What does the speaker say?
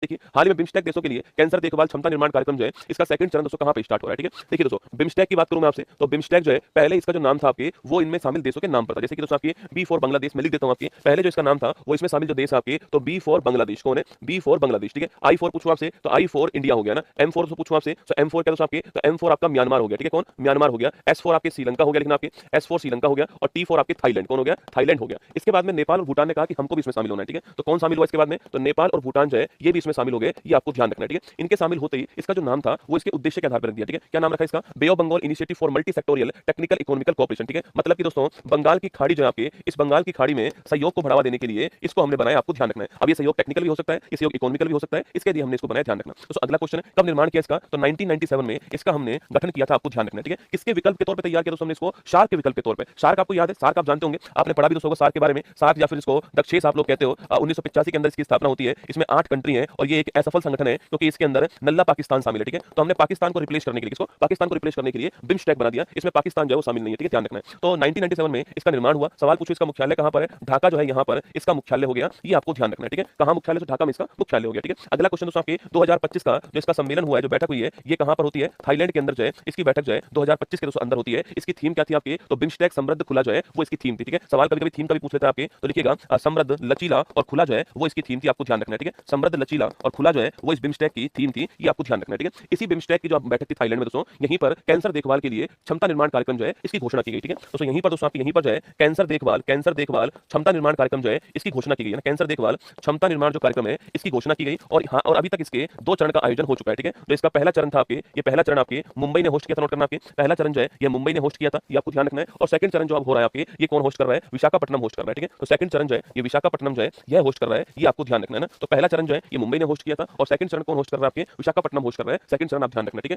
देखिए हाल ही में बिम्स्टेक देशों के लिए कैंसर देखभाल क्षमता निर्माण कार्यक्रम जो है इसका सेकंड चरण दोस्तों कहां पे स्टार्ट हो रहा है। ठीक है, देखिए दोस्तों बिम्स्टेक की बात करूं मैं आपसे तो बिम्स्टेक जो है पहले इसका जो नाम था आपके वो इनमें शामिल देशों के नाम पर था। जैसे कि दोस्तों आपके बी फॉर बांग्लादेश में लिख देता हूं आपके पहले जो इसका नाम था वो इसमें शामिल जो देश आपके तो बी फॉर बांग्लादेश कौन है, बी फॉर बांग्लादेश। ठीक है, आई फॉर पूछूं आपसे तो आई फॉर इंडिया हो गया ना, एम फॉर पूछूं आपसे तो एम फॉर क्या दोस्तों आपके तो एम फॉर आपका म्यांमार हो गया। ठीक है, कौन म्यांमार हो गया, एस फॉर आपके श्रीलंका हो गया, लेकिन आपके एस फॉर श्रीलंका हो गया और टी फॉर आपके थाईलैंड कौन हो गया, थाईलैंड हो गया। इसके बाद में नेपाल और भूटान ने कहा कि हमको भी इसमें शामिल होना है। ठीक है, तो कौन शामिल हुआ इसके बाद में तो नेपाल और भूटान जो है ये भी इसमें शामिल हो गए, ये आपको ध्यान रखना है। ठीक है, इनके शामिल होते ही इसका जो नाम था वो इसके उद्देश्य के आधार पर रख दिया। ठीक है, क्या नाम रखा इसका, bay of Bengal initiative for multi sectoral technical economical cooperation. ठीक है, मतलब कि दोस्तों बंगाल की खाड़ी जो है आपके इस बंगाल की खाड़ी में सहयोग को बढ़ावा देने के लिए इसको हमने बनाया, आपको ध्यान रखना है। अब ये सहयोग टेक्निकल भी हो सकता है, ये सहयोग इकोनॉमिकल भी हो सकता है, इसके लिए हमने इसको बनाया, ध्यान रखना। तो अगला क्वेश्चन है कब निर्माण किया इसका तो 1997 में इसका हमने गठन किया था, आपको ध्यान रखना है। ठीक है, किसके विकल्प के तौर पर तैयार किया दोस्तों हमने इसको, सार्क के विकल्प के तौर पर। सार्क आपको याद है, सार्क आप जानते होंगे, आपने पढ़ा भी दोस्तों सार्क के बारे में। सार्क या फिर इसको दक्षेस आप लोग कहते हो, 1985 के अंदर इसकी स्थापना होती है। इसमें 8 कंट्री है और ये एक असफल संगठन है क्योंकि इसके अंदर नल्ला पाकिस्तान शामिल है। ठीक है, तो हमने पाकिस्तान को रिप्लेस करने के लिए इसको पाकिस्तान को रिप्लेस करने के लिए बिम्स्टेक बना दिया, इसमें पाकिस्तान जो है वो शामिल नहीं है। ठीक है, ध्यान रखना है। तो 1997 में इसका निर्माण हुआ। सवाल पूछो इसका मुख्यालय कहां पर है, ढाका जो है यहां पर इसका मुख्यालय हो गया, ये आपको ध्यान रखना है। ठीक है, कहां मुख्यालय, तो ढाका में इसका मुख्यालय हो गया। ठीक है, अगला क्वेश्चन दोस्तों आपके 2025 का जो इसका सम्मेलन हुआ है, जो बैठक हुई है, ये कहां पर होती है, थाईलैंड के अंदर जो है इसकी बैठक जो है 2025 के दोस्तों अंदर होती है। इसकी थीम क्या थी आपके तो बिम्स्टेक समृद्ध खुला जो है वो इसकी थीम थी। ठीक है, सवाल कभी कभी थीम का भी पूछ लेता है आपके, तो लिखिएगा समृद्ध लचीला और खुला जो है वो इसकी थीम थी, आपको ध्यान रखना है। ठीक है, समृद्ध लचीला और खुला जो है वो इस बिम्स्टेक की थीम थी, ये आपको ध्यान रखना है। ठीक है, इसी बिम्स्टेक की जो बैठक थी थाईलैंड में दोस्तों, यहीं पर कैंसर देखभाल के लिए क्षमता निर्माण कार्यक्रम जो है इसकी घोषणा की गई। ठीक है, दोस्तों यहीं पर दोस्तों आपकी यहीं पर जो है कैंसर देखभाल क्षमता निर्माण कार्यक्रम जो है इसकी घोषणा की गई है। कैंसर देखभाल क्षमता निर्माण जो कार्यक्रम है इसकी घोषणा की गई और हाँ, और अभी तक इसके 2 चरण का आयोजन हो चुका है। ठीक है, तो इसका पहला चरण था आपके, ये पहला चरण आपके मुंबई ने होस्ट किया था, नोट करना आपके पहला चरण जो है ये मुंबई ने होस्ट किया था, ये आपको ध्यान रखना है। और सेकंड चरण जो अब हो रहा है आपके, ये कौन होस्ट कर रहा है, विशाखापट्टनम होस्ट कर रहा है। ठीक है, तो सेकंड चरण जो है ये विशाखापट्टनम जो है यह होस्ट कर रहा है, ये आपको ध्यान रखना है ना। तो पहला चरण जो है ये मुंबई ने होस्ट किया था और सेकंड चरण कौन होस्ट कर रहा है आपके, विशाखापट्टनम होस्ट कर रहा है, सेकंड चरण आप ध्यान रखना। ठीक है।